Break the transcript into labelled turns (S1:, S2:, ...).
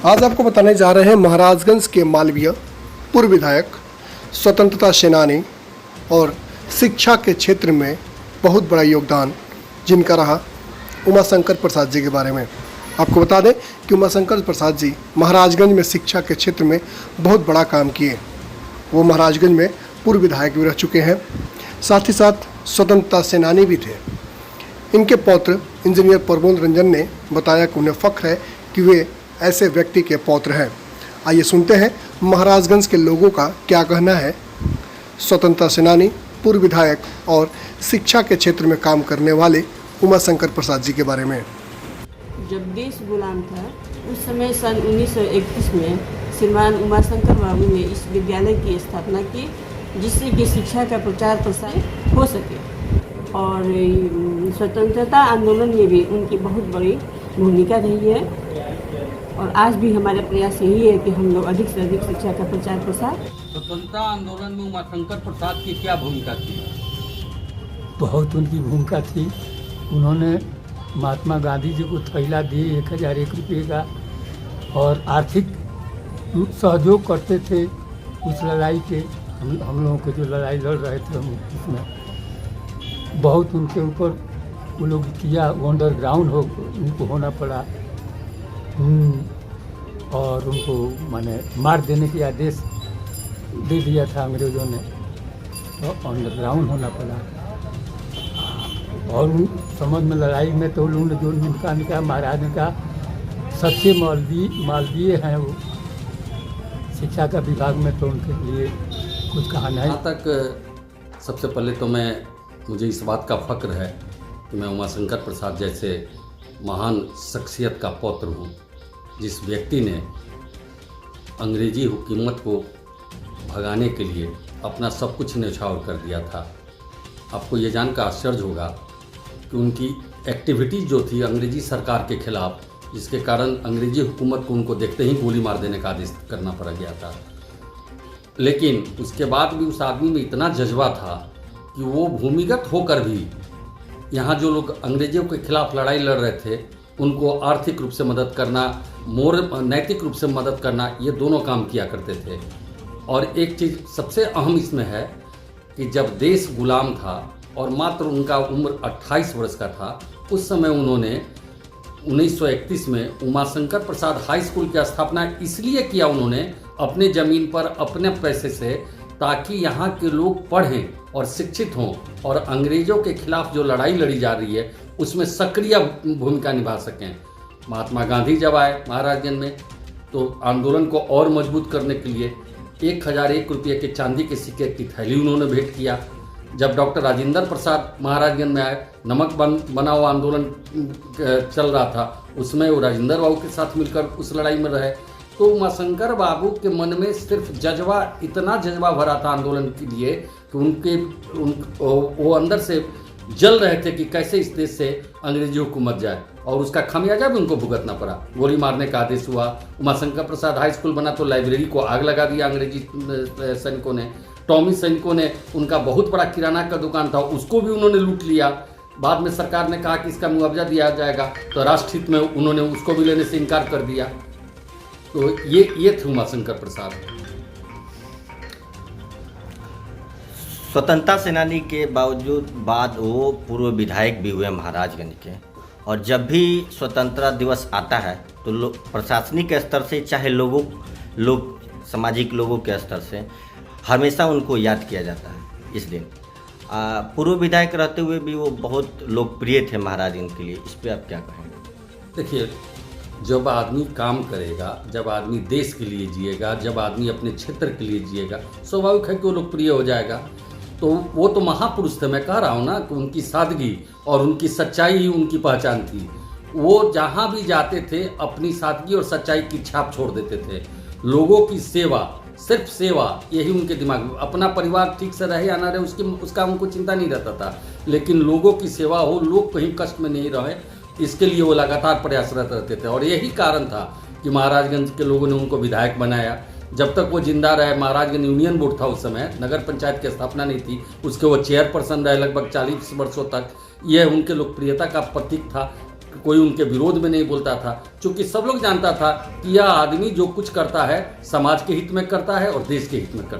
S1: आज आपको बताने जा रहे हैं महाराजगंज के मालवीय पूर्व विधायक, स्वतंत्रता सेनानी और शिक्षा के क्षेत्र में बहुत बड़ा योगदान जिनका रहा उमाशंकर प्रसाद जी के बारे में। आपको बता दें कि उमाशंकर प्रसाद जी महाराजगंज में शिक्षा के क्षेत्र में बहुत बड़ा काम किए। वो महाराजगंज में पूर्व विधायक भी रह चुके हैं, साथ ही साथ स्वतंत्रता सेनानी भी थे। इनके पौत्र इंजीनियर प्रमोद रंजन ने बताया कि उन्हें फख्र है कि वे ऐसे व्यक्ति के पौत्र हैं। आइए सुनते हैं महाराजगंज के लोगों का क्या कहना है स्वतंत्रता सेनानी, पूर्व विधायक और शिक्षा के क्षेत्र में काम करने वाले उमाशंकर प्रसाद जी के बारे में।
S2: जब देश गुलाम था उस समय सन 1931 में श्रीमान उमाशंकर बाबू ने इस विद्यालय की स्थापना की, जिससे कि शिक्षा का प्रचार प्रसार हो सके। और स्वतंत्रता आंदोलन में भी उनकी बहुत बड़ी भूमिका रही है। और आज भी हमारा प्रयास यही है कि हम लोग अधिक से अधिक शिक्षा का प्रचार प्रसार।
S3: स्वतंत्रता आंदोलन में उमाशंकर प्रसाद की क्या भूमिका थी?
S4: बहुत उनकी भूमिका थी। उन्होंने महात्मा गांधी जी को थैला दिए 1001 रुपये का और आर्थिक सहयोग करते थे उस लड़ाई के। हम लोगों के जो लड़ाई लड़ रहे थे हम उसमें बहुत उनके ऊपर वो लोग किया। वो अंडरग्राउंड उनको होना पड़ा और उनको माने मार देने के आदेश दे दिया था अंग्रेज़ों ने, तो अंडरग्राउंड होना पड़ा। और उन समझ में लड़ाई में तो उन्होंने जो उनका महाराज का सच्चे मालवीय हैं वो शिक्षा का विभाग में, तो उनके लिए कुछ कहना है।
S3: यहाँ तक सबसे पहले तो मुझे इस बात का फ़ख्र है कि मैं उमाशंकर प्रसाद जैसे महान शख्सियत का पौत्र हूँ, जिस व्यक्ति ने अंग्रेजी हुकूमत को भगाने के लिए अपना सब कुछ न्यौछावर कर दिया था। आपको ये जानकर आश्चर्य होगा कि उनकी एक्टिविटीज़ जो थी अंग्रेजी सरकार के खिलाफ, जिसके कारण अंग्रेजी हुकूमत को उनको देखते ही गोली मार देने का आदेश करना पड़ गया था। लेकिन उसके बाद भी उस आदमी में इतना जज्बा था कि वो भूमिगत होकर भी यहाँ जो लोग अंग्रेजों के खिलाफ लड़ाई लड़ रहे थे उनको आर्थिक रूप से मदद करना, नैतिक रूप से मदद करना, ये दोनों काम किया करते थे। और एक चीज़ सबसे अहम इसमें है कि जब देश गुलाम था और मात्र उनका उम्र 28 वर्ष का था, उस समय उन्होंने 1931 में उमाशंकर प्रसाद हाई स्कूल की स्थापना इसलिए किया उन्होंने अपने ज़मीन पर अपने पैसे से, ताकि यहाँ के लोग पढ़ें और शिक्षित हों और अंग्रेज़ों के खिलाफ जो लड़ाई लड़ी जा रही है उसमें सक्रिय भूमिका निभा सकें। महात्मा गांधी जब आए महाराजगंज में तो आंदोलन को और मजबूत करने के लिए 1001 रुपये के चांदी के सिक्के की थैली उन्होंने भेंट किया। जब डॉक्टर राजेंद्र प्रसाद महाराजगंज में आए, नमक बनाओ आंदोलन चल रहा था, उसमें वो राजेंद्र बाबू के साथ मिलकर उस लड़ाई में रहे। तो उमाशंकर बाबू के मन में सिर्फ जज्बा, इतना जज्बा भरा था आंदोलन के लिए कि वो अंदर से जल रहे थे कि कैसे इस देश से अंग्रेजी हुकूमत जाए, और उसका खामियाजा भी उनको भुगतना पड़ा। गोली मारने का आदेश हुआ। उमाशंकर प्रसाद हाई स्कूल बना तो लाइब्रेरी को आग लगा दिया अंग्रेजी सैनिकों ने। टॉमी सैनिकों ने, उनका बहुत बड़ा किराना का दुकान था, उसको भी उन्होंने लूट लिया। बाद में सरकार ने कहा कि इसका मुआवजा दिया जाएगा, तो राष्ट्रहित में उन्होंने उसको भी लेने से इनकार कर दिया। तो ये थे उमाशंकर प्रसाद।
S5: स्वतंत्रता सेनानी के बावजूद बाद वो पूर्व विधायक भी हुए महाराजगंज के। और जब भी स्वतंत्रता दिवस आता है तो प्रशासनिक स्तर से, चाहे लोग सामाजिक लोगों के स्तर से हमेशा उनको याद किया जाता है इस दिन। पूर्व विधायक रहते हुए भी वो बहुत लोकप्रिय थे महाराजगंज के लिए। इस पर आप क्या कहेंगे?
S3: देखिए, जब आदमी काम करेगा, जब आदमी देश के लिए जिएगा, जब आदमी अपने क्षेत्र के लिए जिएगा, स्वाभाविक है कि वो लोकप्रिय हो जाएगा। तो वो तो महापुरुष थे। मैं कह रहा हूँ ना कि उनकी सादगी और उनकी सच्चाई ही उनकी पहचान थी। वो जहाँ भी जाते थे अपनी सादगी और सच्चाई की छाप छोड़ देते थे। लोगों की सेवा, सिर्फ सेवा, यही उनके दिमाग में। अपना परिवार ठीक से रहे या ना रहे उसका उनको चिंता नहीं रहता था, लेकिन लोगों की सेवा हो, लोग कहीं कष्ट में नहीं रहे, इसके लिए वो लगातार प्रयासरत रहते थे। और यही कारण था कि महाराजगंज के लोगों ने उनको विधायक बनाया। जब तक वो जिंदा रहे, महाराजगंज यूनियन बोर्ड था उस समय, नगर पंचायत की स्थापना नहीं थी, उसके वो चेयरपर्सन रहे लगभग 40 वर्षों तक। यह उनके लोकप्रियता का प्रतीक था। कोई उनके विरोध में नहीं बोलता था, क्योंकि सब लोग जानता था कि यह आदमी जो कुछ करता है समाज के हित में करता है और देश के हित में करता है।